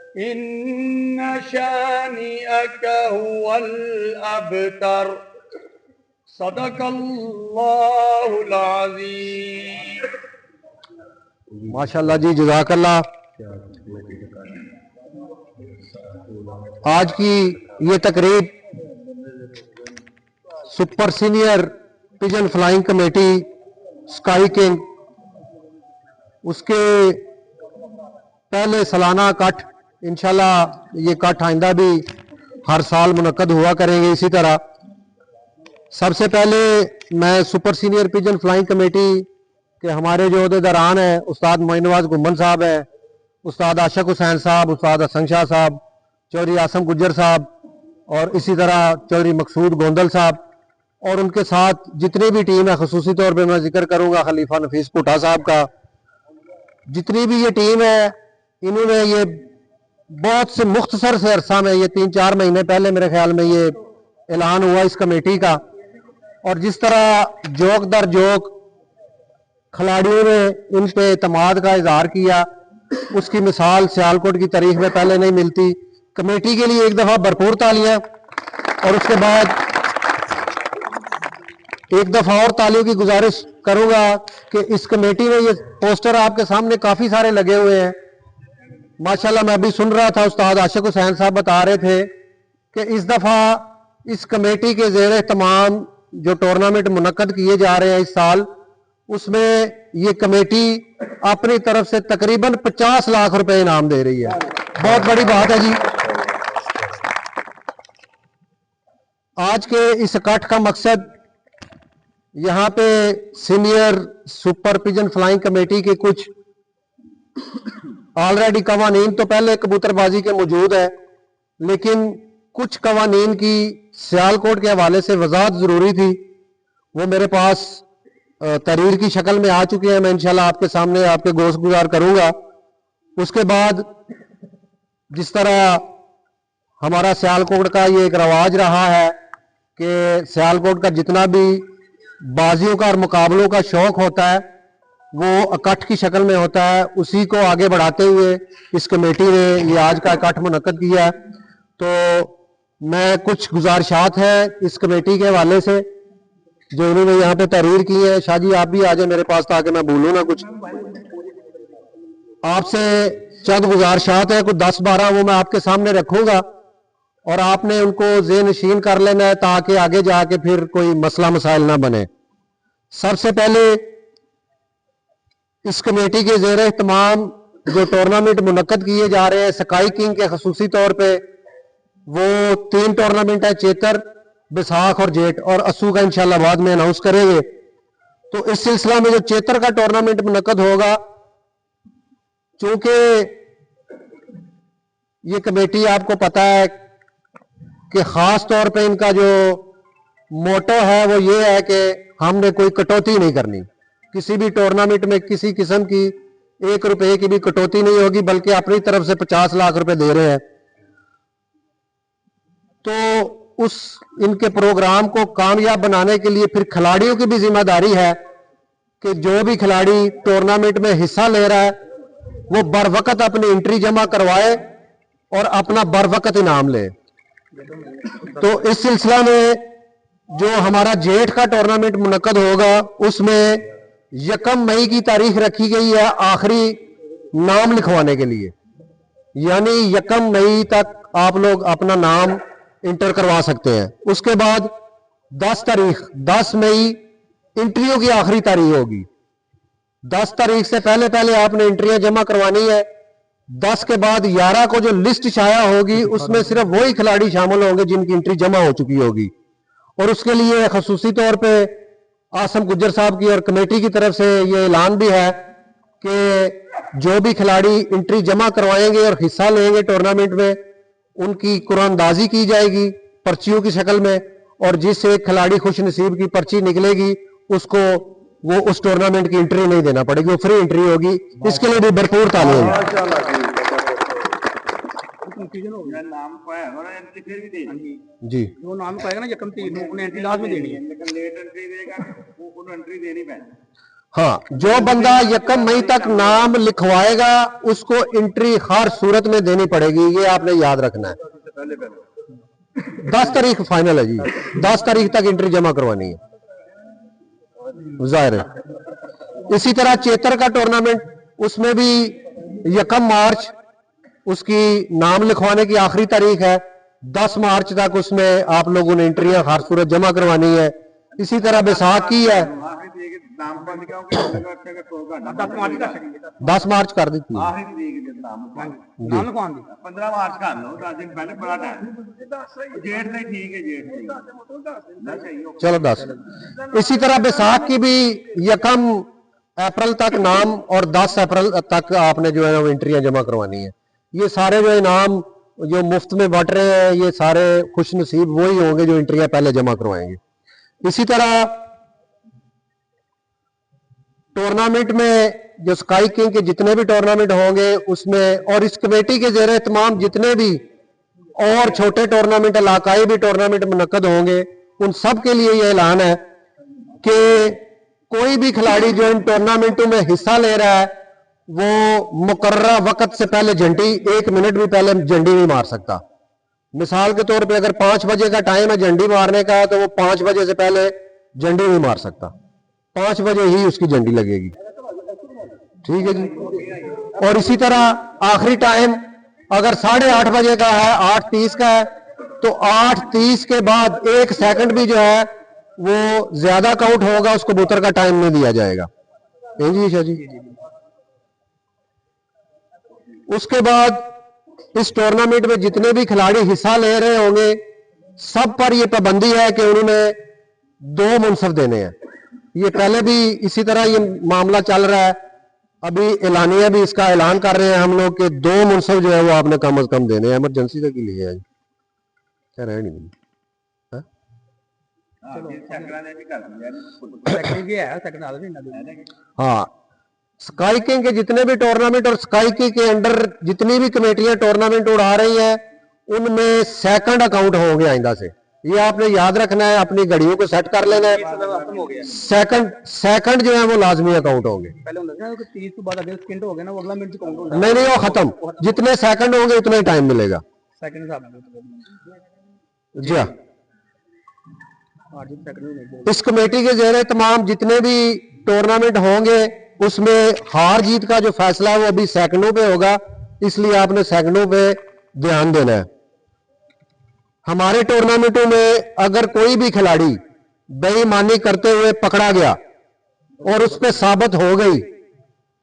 इन्न शानिअक हुवल अबतर। सदकल्लाहुल अज़ीम। माशाल्लाह जी, जज़ाकल्लाह। आज की ये तकरीब super senior pigeon flying committee sky king, उसके पहले सालाना कट, इंशाल्लाह ये कट आइंदा भी हर साल मुनक्कद हुआ करेंगे इसी तरह। सबसे पहले मैं super senior pigeon flying committee के हमारे जो अहदेदारान हैं, उस्ताद मोइन नवाज गुम्मन साहब हैं, उस्ताद आशक हुसैन साहब, उस्ताद हसन शाह साहब, चौधरी आसम गुज्जर साहब, और इसी तरह चौधरी मकसूद गोंदल साहब, और उनके साथ जितनी भी टीम है, खसूसी तौर पे मैं जिक्र करूंगा खलीफा नफीस भुट्टा साहब का। जितनी भी ये टीम है, इन्होंने ये बहुत से मुख्तसर से अरसा में, ये 3-4 महीने पहले मेरे ख्याल में ये ऐलान हुआ इस कमेटी का, और जिस तरह जोक दर जोक खिलाड़ियों ने इन पे एतमाद का इजहार किया, उसकी मिसाल सियालकोट की तारीख में पहले नहीं मिलती। कमेटी के लिए एक दफ़ा भरपूर तालियां, और उसके बाद एक दफ़ा और तालियों की गुजारिश करूंगा कि इस कमेटी में ये पोस्टर आपके सामने काफ़ी सारे लगे हुए हैं। माशाल्लाह मैं अभी सुन रहा था, उस्ताद आशिक हुसैन साहब बता रहे थे कि इस दफ़ा इस कमेटी के ज़ेर तमाम जो टूर्नामेंट मुनक्कद किए जा रहे हैं इस साल, उसमें ये कमेटी अपनी तरफ से तकरीबन 50 लाख रुपए इनाम दे रही है। बहुत बड़ी बात है जी। आज के इस इकट्ठ का मकसद यहाँ पे senior super pigeon flying committee के कुछ ऑलरेडी कवानीन तो पहले कबूतरबाजी के मौजूद है, लेकिन कुछ कवानीन की सियालकोट के हवाले से वजाहत ज़रूरी थी, वो मेरे पास तहरीर की शक्ल में आ चुके हैं। मैं इंशाल्लाह आपके सामने आपके गोश गुजार करूंगा। उसके बाद जिस तरह हमारा सियालकोट का ये एक रवाज रहा है कि सियालकोट का जितना भी बाजियों का और मुकाबलों का शौक होता है वो इकट्ठ की शक्ल में होता है, उसी को आगे बढ़ाते हुए इस कमेटी ने ये आज का इकट्ठ मुनक्कद किया है। तो मैं कुछ गुजारिशात है इस कमेटी के हवाले से जो इन्होंने यहाँ पे तहरीर की है। शाह जी आप भी आ जाए मेरे पास ताकि मैं भूलूं ना कुछ। आपसे चंद गुजारिशात है, कुछ 10-12 वो मैं आपके सामने रखूंगा और आपने उनको ज़ेहनशीन कर लेना है ताकि आगे जाके फिर कोई मसला मसाइल ना बने। सबसे पहले इस कमेटी के ज़ेर तमाम जो टूर्नामेंट मुनक्कद किए जा रहे हैं स्काई किंग के खसूसी तौर पे, वो 3 टूर्नामेंट है, चेतर, बैसाख और जेठ, और अस्सू का इंशाल्लाह बाद में अनाउंस करेंगे। तो इस सिलसिला में जो चेतर का टूर्नामेंट मुनक्कद होगा, चूंकि ये कमेटी आपको पता है कि खास तौर पे इनका जो मोटो है वो ये है कि हमने कोई कटौती नहीं करनी, किसी भी टूर्नामेंट में किसी किस्म की 1 रुपए की भी कटौती नहीं होगी, बल्कि अपनी तरफ से 50 लाख रुपए दे रहे हैं। तो उस इनके प्रोग्राम को कामयाब बनाने के लिए फिर खिलाड़ियों की भी जिम्मेदारी है कि जो भी खिलाड़ी टूर्नामेंट में हिस्सा ले रहा है वो बर वक्त अपनी एंट्री जमा करवाए और अपना बर वक्त इनाम ले। तो इस सिलसिला में जो हमारा जेठ का टूर्नामेंट मुनक्कद होगा उसमें 1 मई की तारीख रखी गई है आखिरी नाम लिखवाने के लिए, यानी 1 मई तक आप लोग अपना नाम इंटर करवा सकते हैं। उसके बाद 10 मई एंट्रियों की आखिरी तारीख होगी। 10 तारीख से पहले पहले आपने एंट्रियां जमा करवानी है। 10 के बाद 11 को जो लिस्ट छाया होगी उसमें सिर्फ वही खिलाड़ी शामिल होंगे जिनकी एंट्री जमा हो चुकी होगी, और उसके लिए खसूसी तौर पे आसम गुज्जर साहब की और कमेटी की तरफ से ये ऐलान भी है कि जो भी खिलाड़ी एंट्री जमा करवाएंगे और हिस्सा लेंगे टूर्नामेंट में, उनकी कुरानदाजी की जाएगी पर्चियों की शक्ल में, और जिस एक खिलाड़ी खुश नसीब की पर्ची निकलेगी उसको वो उस टूर्नामेंट की एंट्री नहीं देना पड़ेगी, वो फ्री एंट्री होगी। इसके लिए भी भरपूर तालियां जी। जो नाम पाएगा ना 1 3 उन्हें एंट्री लाजमी देनी है। हाँ, जो बंदा 1 मई तक नाम लिखवाएगा उसको एंट्री हर सूरत में देनी पड़ेगी, ये आपने याद रखना है। 10 तारीख फाइनल है जी, 10 तारीख तक एंट्री जमा करवानी है जाहिर है। इसी तरह चेतर का टूर्नामेंट, उसमें भी 1 मार्च उसकी नाम लिखवाने की आखिरी तारीख है। 10 मार्च तक उसमें आप लोगों ने एंट्रियां हर सूरत जमा करवानी है। इसी तरह बैसाखी है, 10 मार्च कर दी थी। चलो 10। इसी तरह बैसाखी भी 1 अप्रैल तक नाम और 10 अप्रैल तक आपने जो है ना वो एंट्रियां जमा करवानी है। ये सारे जो इनाम जो मुफ्त में बट रहे हैं, ये सारे खुश नसीब वही होंगे जो एंट्रियां पहले जमा करवाएंगे। इसी तरह टूर्नामेंट में जो स्काई किंग के जितने भी टूर्नामेंट होंगे उसमें, और इस कमेटी के जेर तमाम जितने भी और छोटे टूर्नामेंट, इलाकाई भी टूर्नामेंट मुनक्कद होंगे, उन सब के लिए यह ऐलान है कि कोई भी खिलाड़ी जो इन टूर्नामेंटों में हिस्सा ले रहा है वो मुकर्ररा वक्त से पहले झंडी 1 मिनट भी पहले झंडी नहीं मार सकता। मिसाल के तौर पे अगर 5 बजे का टाइम है झंडी मारने का, तो वो 5 बजे से पहले झंडी नहीं मार सकता, 5 बजे ही उसकी झंडी लगेगी। ठीक है जी। और इसी तरह आखिरी टाइम अगर 8:30 बजे का है, 8:30 का है, तो 8:30 के बाद 1 सेकंड भी जो है वो ज्यादा काउंट होगा, उसको कबूतर का टाइम नहीं दिया जाएगा। जी शाह जी। उसके बाद इस टूर्नामेंट में जितने भी खिलाड़ी हिस्सा ले रहे होंगे सब पर यह पाबंदी है कि उन्होंने 2 मुनसफ देने हैं। ये पहले भी इसी तरह ये मामला चल रहा है, अभी एलानिया भी इसका ऐलान कर रहे हैं हम लोग कि 2 मुनसफ जो है वो आपने कम से कम देने हैं। इमरजेंसी के लिए है, क्या रहे नहीं। हाँ, स्काई किंग के जितने भी टूर्नामेंट और स्काई किंग के अंडर जितनी भी कमेटियां टूर्नामेंट उड़ा रही हैं उनमें सेकंड अकाउंट होंगे आइंदा से। ये आपने याद रखना है, अपनी घड़ियों को सेट कर लेना है। सेकंड जो है वो लाजमी अकाउंट होंगे। नहीं नहीं, वो खत्म, जितने सेकंड होंगे उतना ही टाइम मिलेगा। जी हाँ, इस कमेटी के जेर तमाम जितने भी टूर्नामेंट होंगे उसमें हार जीत का जो फैसला है वो अभी सेकंडों पे होगा, इसलिए आपने सेकंडों पे ध्यान देना है। हमारे टूर्नामेंटों में अगर कोई भी खिलाड़ी बेईमानी करते हुए पकड़ा गया और उस पर साबित हो गई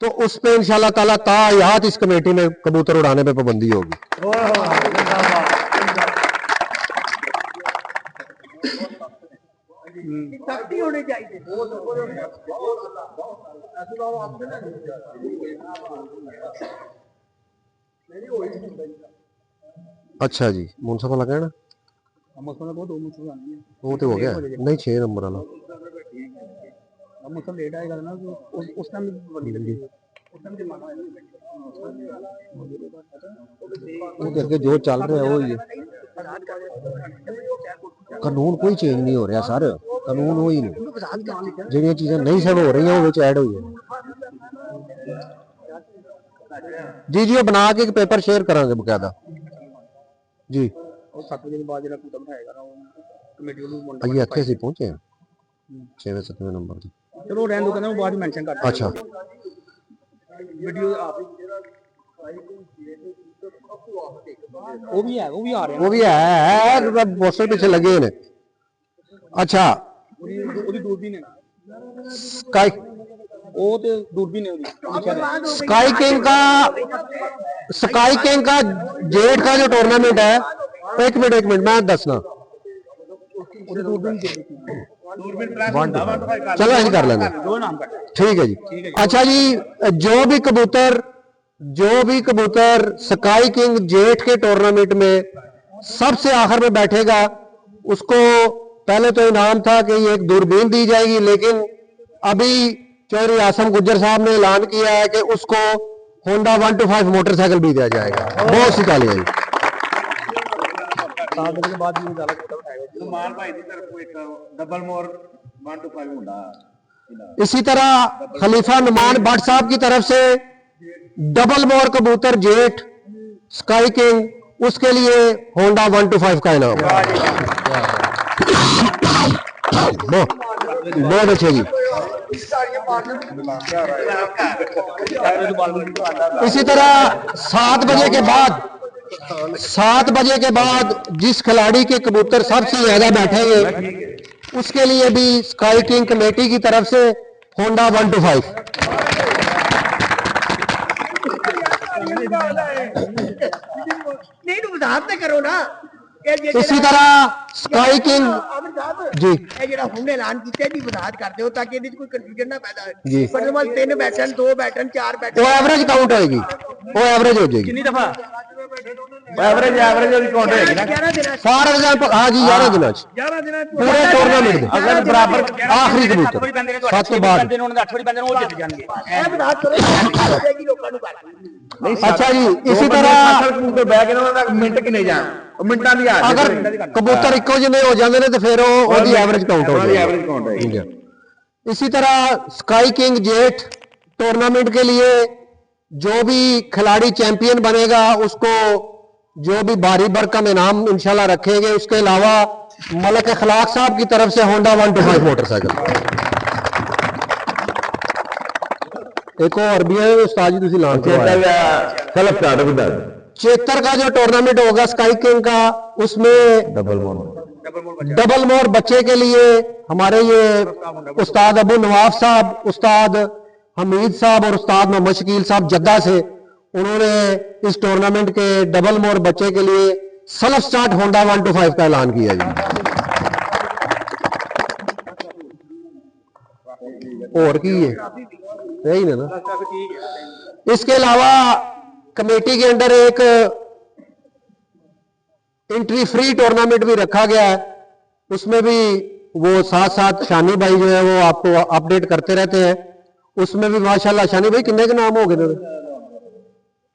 तो उस पर इंशाल्लाह ताला तायात इस कमेटी में कबूतर उड़ाने पे पाबंदी होगी। अच्छा जी, मुनसफ वाला कहना वो तो हो गया नहीं, 6 नंबर वाला वो जो चल रहा है वो ही है। कानून कोई चेंज नहीं हो रहा सर, कानून वही नहीं, जो चीजें नहीं सब हो रही हैं वो ऐड हुई है। जी जी, वो बना के एक पेपर शेयर करांगे बकायदा जी। ये इतने से पहुंचे 6वें 7वें नंबर से। चलो रहने दो, कहना वो बाद में मेंशन कर। अच्छा, वीडियो वो भी आ रहे हैं, वो भी है पोस्टर पीछे लगे हैं। अच्छा, स्काई किंग का जेठ का जो टूर्नामेंट है, एक मिनट मैं दसना, चलो ऐसे कर लेंगे, ठीक है जी। अच्छा जी, जो भी कबूतर स्काई किंग जेठ के टूर्नामेंट में सबसे आखिर में बैठेगा उसको पहले तो इनाम था कि ये एक दूरबीन दी जाएगी, लेकिन अभी चौधरी आसम गुज्जर साहब ने ऐलान किया है कि उसको होंडा 125 मोटरसाइकिल भी दिया जाएगा। बहुत सी तालियां। इसी तरह खलीफा नुमान भट्ट साहब की तरफ से डबल मोर कबूतर जेट स्काई किंग, उसके लिए होंडा 125 का इनाम। बहुत अच्छे जी। इसी तरह 7 बजे के बाद जिस खिलाड़ी के कबूतर सबसे ज्यादा बैठेंगे उसके लिए भी स्काई किंग कमेटी की तरफ से होंडा 125। नहीं तो वजाहत करो ना। इसी तरह स्काई किंग जी हमने ऐलान किया जी वजाहत कर दो ताकि कोई कंफ्यूजन ना पैदा जी। हो। 3 बैठन 2 बैठन 4 बैठन वो एवरेज काउंट होएगी, वो एवरेज हो जाएगी। कितनी दफा एवरेज काउंट होएगी ना? 11 दिन फॉर एग्जांपल हाँ जी 11 दिन 11 दिन पूरे टूर्नामेंट में अगर बराबर आखिरी कबूतर 7 तो बाद। दिन ਉਹਨਾਂ ਦੇ 8 ਵਾਰੀ ਬੰਦੇ ਨੇ ਉਹ ਜਿੱਤ ਜਾਣਗੇ। ਇਹ ਵਜਾਹਤ ਕਰੋ ਜਾਏਗੀ ਲੋਕਾਂ ਨੂੰ ਕਰ। अच्छा जी, इसी तरह ਕਬੂਤਰ ਬਹਿ ਕੇ ਉਹਨਾਂ ਦਾ ਮਿੰਟ ਕਿੰਨੇ ਜਾਣ, ਉਹ ਮਿੰਟਾਂ ਦੀ ਹਾਰ अगर कबूतर इक्को जिन्ने हो जाते हैं तो फिर वो एवरेज काउंट हो जाएगी। एवरेज काउंट होएगी। इसी तरह स्काई किंग जेट टूर्नामेंट के लिए जो भी खिलाड़ी चैंपियन बनेगा उसको जो भी भारी भरकम इनाम इंशाल्लाह रखेंगे। उसके अलावा मलक अखलाक साहब की तरफ से होंडा 125 मोटरसाइकिल। एक और भी है उस्ताद जी तुसी लान करवाया। चेतर का जो टूर्नामेंट होगा स्काई किंग का, उसमें डबल मोर बच्चे के लिए हमारे ये उस्ताद अबू नवाफ साहब, उस्ताद हमीद साहब और उस्ताद मोहम्मद शकील साहब जद्दा से, उन्होंने इस टूर्नामेंट के डबल मोर बच्चे के लिए सेल्फ स्टार्ट होंडा 125 का ऐलान किया जी। और की है यही ना। इसके अलावा कमेटी के अंदर एक एंट्री फ्री टूर्नामेंट भी रखा गया है। उसमें भी वो साथ साथ शानी भाई जो है वो आपको अपडेट करते रहते हैं। उसमें भी माशाल्लाह शानी भाई किन्ने के नाम हो गए,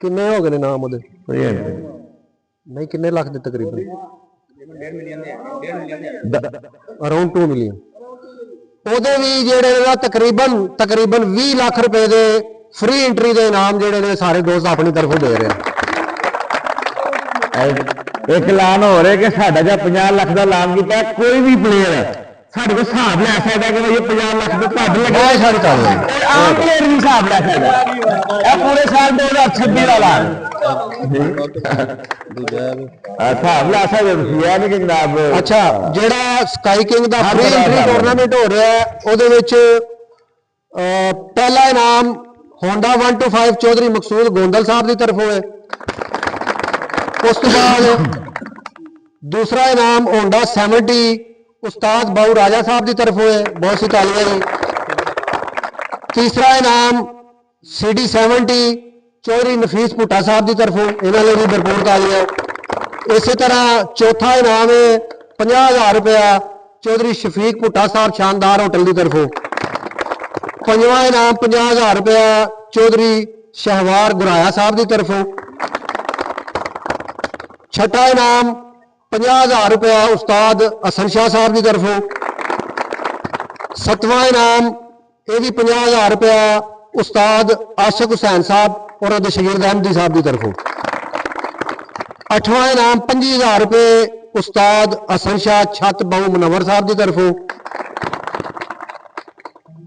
किन्ने हो गए नाम ओदे नहीं किन्ने लाख दे तकरीबन अराउंड 2 मिलियन। ਉਹਦੇ ਵੀ ਜਿਹੜੇ ਨੇ ਤਕਰੀਬਨ 20 ਲੱਖ ਰੁਪਏ ਦੇ ਫ੍ਰੀ ਐਂਟਰੀ ਦੇ ਇਨਾਮ ਜਿਹੜੇ ਨੇ ਸਾਰੇ ਦੋਸਤ ਆਪਣੀ ਤਰਫੋਂ ਦੇ ਰਹੇ ਆ। ਇੱਕ ਐਲਾਨ ਹੋ ਰਿਹਾ ਕਿ ਸਾਡਾ ਜਾਂ 50 ਲੱਖ ਦਾ ਐਲਾਨ ਕੀਤਾ, ਕੋਈ ਵੀ ਪਲੇਅਰ ਸਾਡੇ ਕੋਲ ਹਿਸਾਬ ਲੈ ਸਕਦਾ ਕਿ ਬਈ ਇਹ 50 ਲੱਖ ਦੇ ਭੱਜ ਲੱਗੇ ਸਾਰੀ ਚੱਲ ਰਹੀ ਆਮ ਪਲੇਅਰ ਵੀ ਹਿਸਾਬ ਲੈ ਸਕਦਾ। ਇਹ ਪੂਰੇ ਸਾਲ 2026 ਦਾ ਐਲਾਨ ਹਿਸਾਬ ਲੈ ਸਕਦੇ ਤੁਸੀਂ, ਇਹ ਨਹੀਂ ਕਿ ਜਨਾਬ। ਅੱਛਾ, ਜਿਹੜਾ ਸਕਾਈ ਕਿੰਗ ਦਾ ਫ੍ਰੀ ਐਂਟਰੀ ਟੂਰਨਾਮੈਂਟ ਹੋ ਰਿਹਾ ਹੈ ਉਹਦੇ ਵਿੱਚ ਪਹਿਲਾ ਇਨਾਮ ਹੋਂਡਾ 125 ਚੌਧਰੀ ਮਕਸੂਦ ਗੋਂਦਲ ਸਾਹਿਬ ਦੀ ਤਰਫੋਂ ਹੈ। ਉਸ ਤੋਂ ਬਾਅਦ दूसरा इनाम होंडा 70 उस्ताद बाऊ राजा साहब की तरफों है, बहुत सी तालियां जी। तीसरा इनाम CD 70 चौधरी नफीस भुट्टा साहब की तरफों, इन्होंने भी भरपूर तालियां। इसी तरह चौथा इनाम है 50,000 रुपया चौधरी शफीक भुट्टा साहब शानदार होटल की तरफों। पंजवां इनाम 50,000 रुपया चौधरी शहवार गुराया साहब की तरफों। छठा इनाम 50,000 रुपया उस्ताद हसन शाह साहब की तरफों। सतवां इनाम यह भी 50,000 रुपया उस्ताद आशिक हुसैन साहब और शगीर अहमदी साहब की तरफों। अठवां इनाम 25,000 रुपये उस्ताद हसन शाह छत बाऊ मुनवर साहब की तरफों।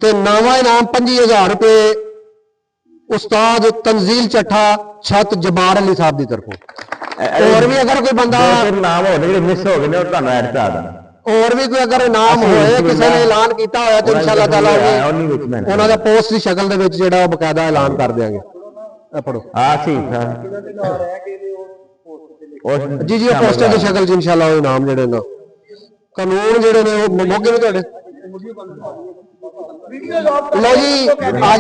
ते नौवां इनाम 25,000 रुपये उस्ताद तंजील चट्ठा छत जबार अली साहब की तरफों। और भी अगर कोई बंदा नाम हो मिस हो गए ऐड करा देना। और भी कोई अगर नाम होए किसी ने ऐलान किया होया तो इंशाअल्लाह ताला उन्होंने दा पोस्ट की शक्ल दे विच जेड़ा बकायदा ऐलान कर देंगे। पढ़ो ठीक है जी जी, पोस्टर की शक्ल च इंशाअल्लाह इनाम जेड़े ना कानून जेड़े ने मोगे ने तुहाडे लो जी।